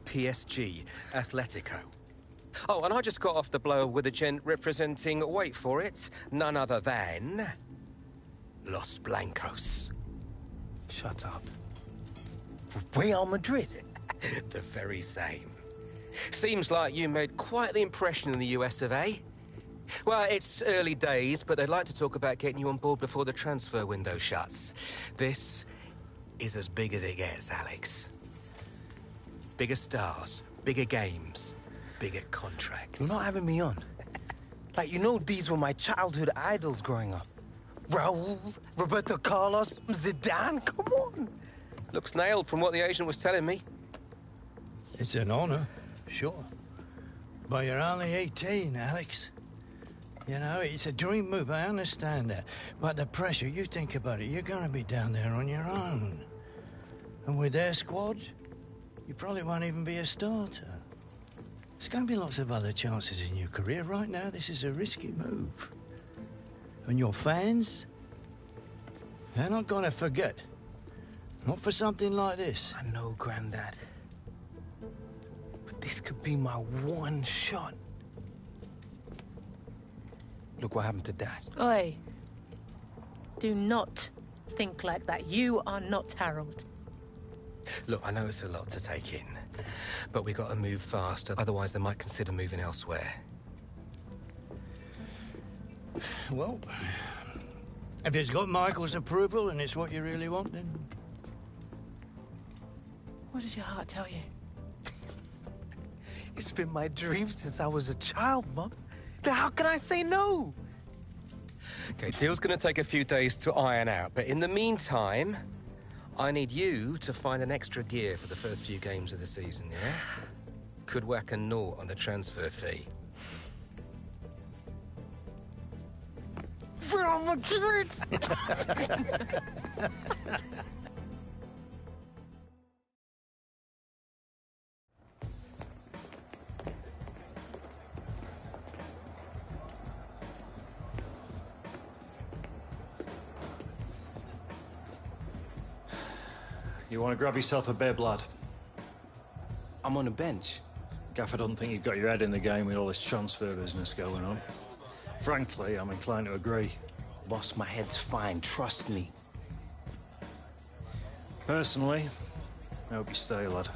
PSG, Atletico. Oh, and I just got off the blower with a gent representing, wait for it, none other than... Los Blancos. Shut up. Real Madrid? The very same. Seems like you made quite the impression in the US of A. Well, it's early days, but they'd like to talk about getting you on board before the transfer window shuts. This is as big as it gets, Alex. Bigger stars, bigger games, bigger contracts. You're not having me on. Like, you know these were my childhood idols growing up. Raul, Roberto Carlos, Zidane, come on. Looks nailed from what the agent was telling me. It's an honor, sure. But you're only 18, Alex. You know, it's a dream move, I understand that. But the pressure, you think about it, you're gonna be down there on your own. And with their squad, you probably won't even be a starter. There's gonna be lots of other chances in your career. Right now, this is a risky move. And your fans, they're not gonna forget. Not for something like this. I know, Grandad. But this could be my one shot. Look what happened to Dad. Oi. Do not think like that. You are not Harold. Look, I know it's a lot to take in, but we got to move fast, otherwise they might consider moving elsewhere. Well, if it's got Michael's approval and it's what you really want, then... What does your heart tell you? It's been my dream since I was a child, Mum. How can I say no? Okay, deal's gonna take a few days to iron out, but in the meantime, I need you to find an extra gear for the first few games of the season, yeah? Could whack a naught on the transfer fee. Real Madrid! You want to grab yourself a bib, lad? I'm on the bench. Gaffer doesn't think you've got your head in the game with all this transfer business going on. Frankly, I'm inclined to agree. Boss, my head's fine, trust me. Personally, I hope you stay, lad.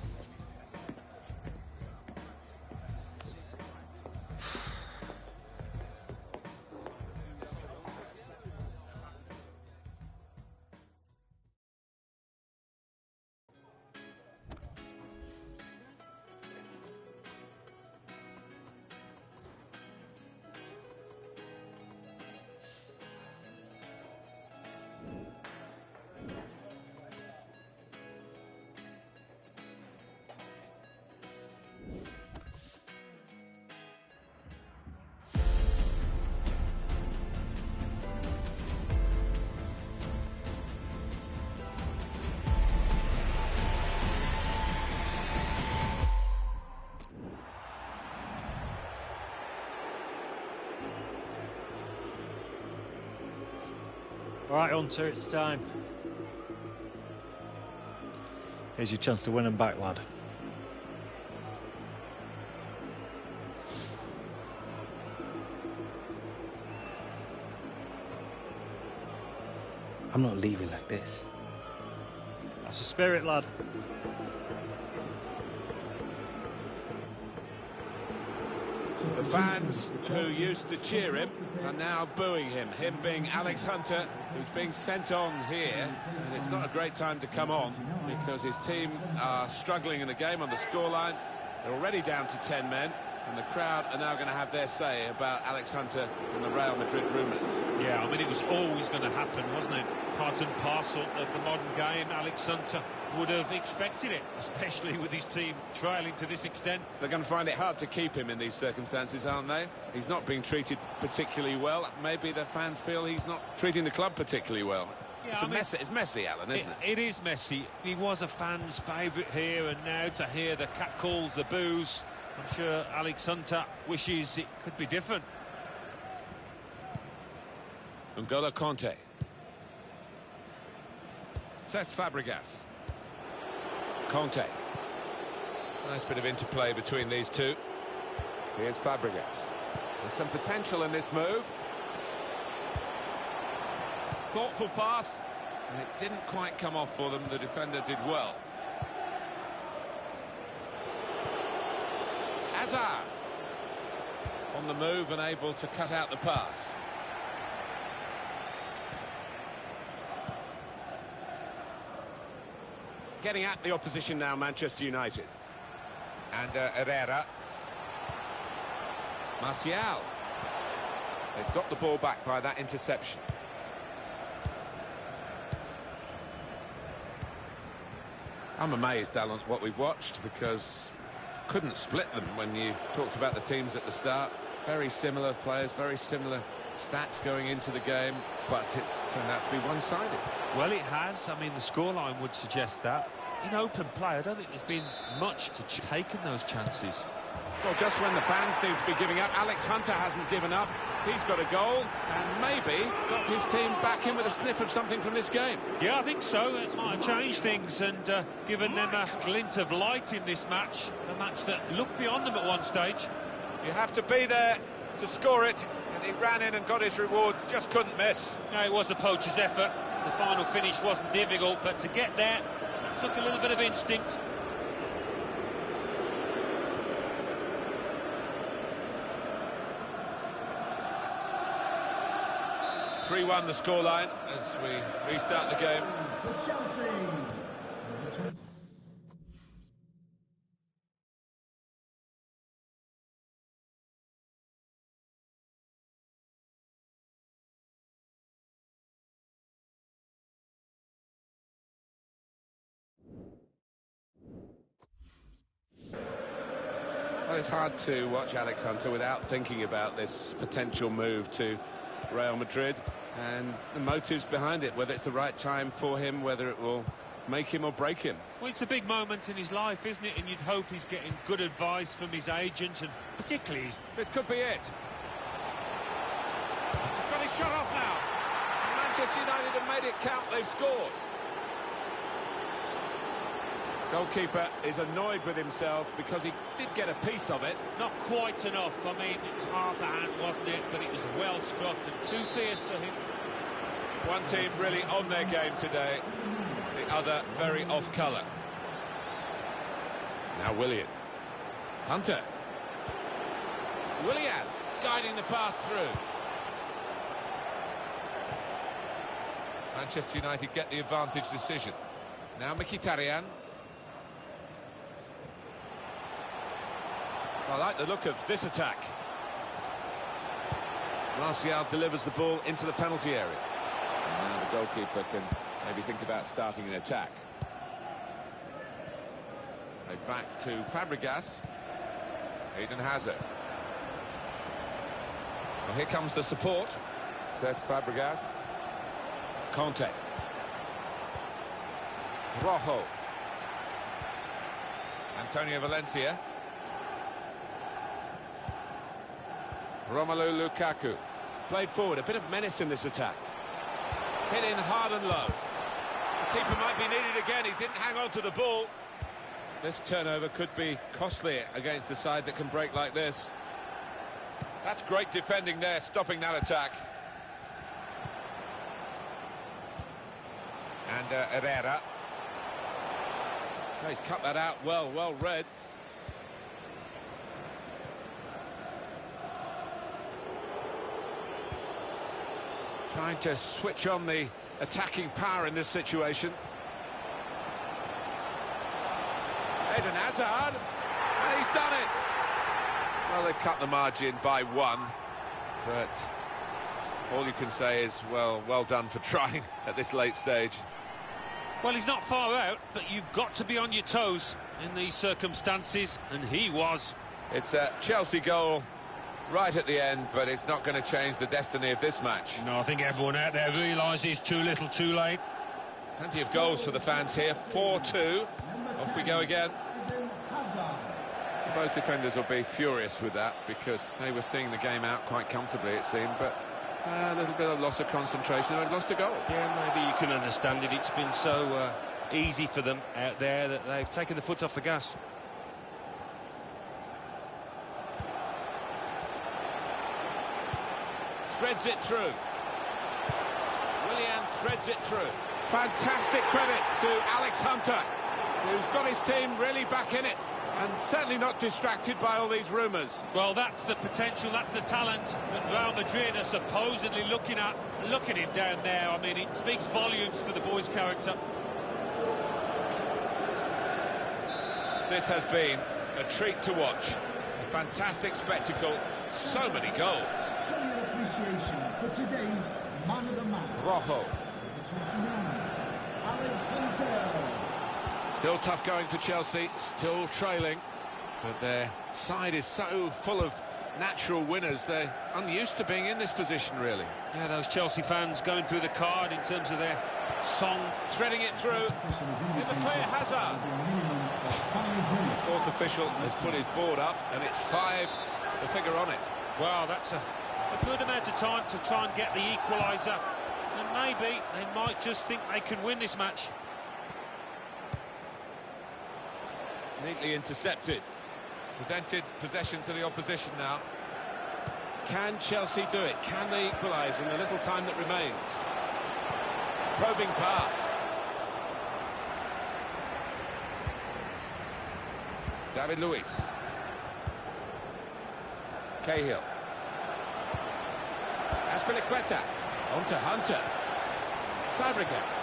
All right, Hunter, it's time. Here's your chance to win them back, lad. I'm not leaving like this. That's the spirit, lad. The fans who used to cheer him are now booing him. Him being Alex Hunter, who's being sent on here. And it's not a great time to come on because his team are struggling in the game on the scoreline. They're already down to 10 men. And the crowd are now going to have their say about Alex Hunter and the Real Madrid rumours. Yeah, I mean, it was always going to happen, wasn't it? Part and parcel of the modern game. Alex Hunter would have expected it, especially with his team trailing to this extent. They're going to find it hard to keep him in these circumstances, aren't they? He's not being treated particularly well. Maybe the fans feel he's not treating the club particularly well. Yeah, It's messy, Alan, isn't it? It is messy. He was a fan's favourite here, and now to hear the catcalls, the boos, I'm sure Alex Hunter wishes it could be different. N'Golo Conte. Cesc Fabregas. Conte. Nice bit of interplay between these two. Here's Fabregas. There's some potential in this move. Thoughtful pass, and it didn't quite come off for them. The defender did well. Hazard on the move and able to cut out the pass. Getting at the opposition now, Manchester United. And Herrera. Martial. They've got the ball back by that interception. I'm amazed, Alan, what we've watched, because couldn't split them when you talked about the teams at the start. Very similar players, very similar stats going into the game, but it's turned out to be one-sided. Well, it has. I mean, the scoreline would suggest that. In open play, I don't think there's been much to taking those chances. Well, just when the fans seem to be giving up, Alex Hunter hasn't given up. He's got a goal and maybe got his team back in with a sniff of something from this game. Yeah, I think so. It might have changed things and given them a glint of light in this match, a match that looked beyond them at one stage. You have to be there to score it, and he ran in and got his reward, just couldn't miss. No, it was a poacher's effort. The final finish wasn't difficult, but to get there, took a little bit of instinct. 3-1 the scoreline as we restart the game. Well, it's hard to watch Alex Hunter without thinking about this potential move to Real Madrid and the motives behind it, whether it's the right time for him, whether it will make him or break him. Well, it's a big moment in his life, isn't it? And you'd hope he's getting good advice from his agent, and particularly this could be it. He's got his shot off now. Manchester United have made it count. They've scored. Goalkeeper is annoyed with himself because he did get a piece of it. Not quite enough. I mean, it was half a hand, wasn't it? But it was well struck and too fierce for him. One team really on their game today, the other very off colour. Now Willian. Hunter. Willian guiding the pass through. Manchester United get the advantage decision. Now Mkhitaryan. I like the look of this attack. Martial delivers the ball into the penalty area. And now the goalkeeper can maybe think about starting an attack. They back to Fabregas. Eden Hazard. Well, here comes the support, says Fabregas. Conte. Rojo. Antonio Valencia. Romelu Lukaku. Played forward, a bit of menace in this attack. Hit in hard and low. The keeper might be needed again, he didn't hang on to the ball. This turnover could be costly against a side that can break like this. That's great defending there, stopping that attack. And Herrera. Oh, he's cut that out well read. Trying to switch on the attacking power in this situation. Eden Hazard, and he's done it. Well, they've cut the margin by one, but all you can say is, well done for trying at this late stage. Well, he's not far out, but you've got to be on your toes in these circumstances, and he was. It's a Chelsea goal right at the end, but it's not going to change the destiny of this match. No, I think everyone out there realises too little, too late. Plenty of goals for the fans here. 4-2. Off we go again. Both defenders will be furious with that because they were seeing the game out quite comfortably, it seemed, but a little bit of loss of concentration. They've lost a goal. Yeah, maybe you can understand it. It's been so easy for them out there that they've taken the foot off the gas. threads it through. Willian threads it through. Fantastic credit to Alex Hunter, who's got his team really back in it, and certainly not distracted by all these rumours. Well, that's the potential, that's the talent that Real Madrid are supposedly looking at. Look at him down there. I mean, it speaks volumes for the boy's character. This has been a treat to watch. A fantastic spectacle. So many goals. Show your appreciation for today's man of the match. Rojo. 29, Alex Hunter. Still tough going for Chelsea, still trailing, but their side is so full of natural winners. They're unused to being in this position, really. Yeah, those Chelsea fans going through the card in terms of their song. Threading it through. In the clear, Hazard. The fourth official has put his board up, and it's 5, the figure on it. Wow, that's a good amount of time to try and get the equaliser. And maybe they might just think they can win this match. Neatly intercepted. Presented possession to the opposition now. Can Chelsea do it? Can they equalise in the little time that remains? Probing pass. David Luiz. Cahill. Azpilicueta. On to Hunter. Fabregas.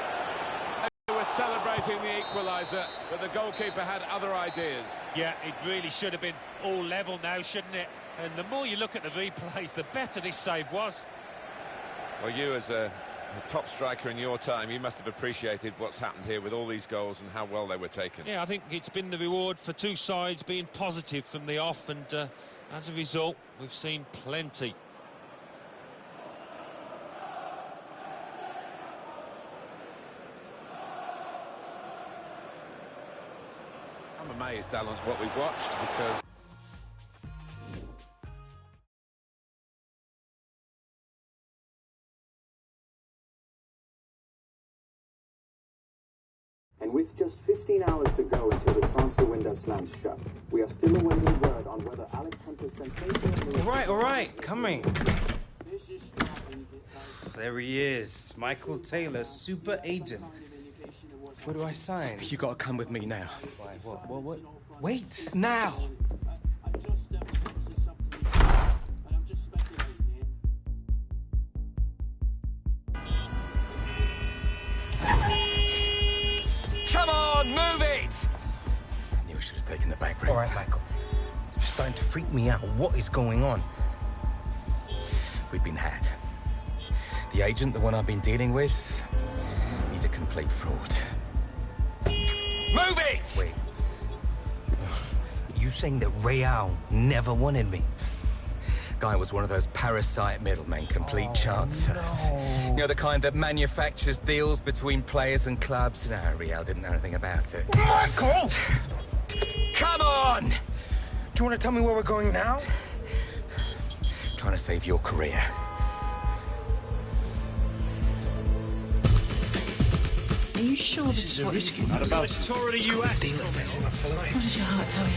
They were celebrating the equaliser, but the goalkeeper had other ideas. Yeah, it really should have been all level now, shouldn't it? And the more you look at the replays, the better this save was. Well, you as a top striker in your time, you must have appreciated what's happened here with all these goals and how well they were taken. Yeah, I think it's been the reward for two sides being positive from the off, and as a result, we've seen plenty. I'm amazed, Alan, at what we've watched, because and with just 15 hours to go until the transfer window slams shut, we are still awaiting word on whether Alex Hunter's sensational... All right, coming. There he is, Michael Taylor, super agent. Where do I sign? You gotta come with me now. Why, what? Wait, now! Come on, move it! I knew I should have taken the back route. All right, Michael. It's starting to freak me out. What is going on? We've been had. The agent, the one I've been dealing with, he's a complete fraud. Move it! Wait. You saying that Real never wanted me? Guy was one of those parasite middlemen, complete chancers. No. You know, the kind that manufactures deals between players and clubs. No, Real didn't know anything about it. Michael! Come on! Do you want to tell me where we're going now? Trying to save your career. Are you sure this is what risky. you Not about a tour of the US. What does your heart tell you?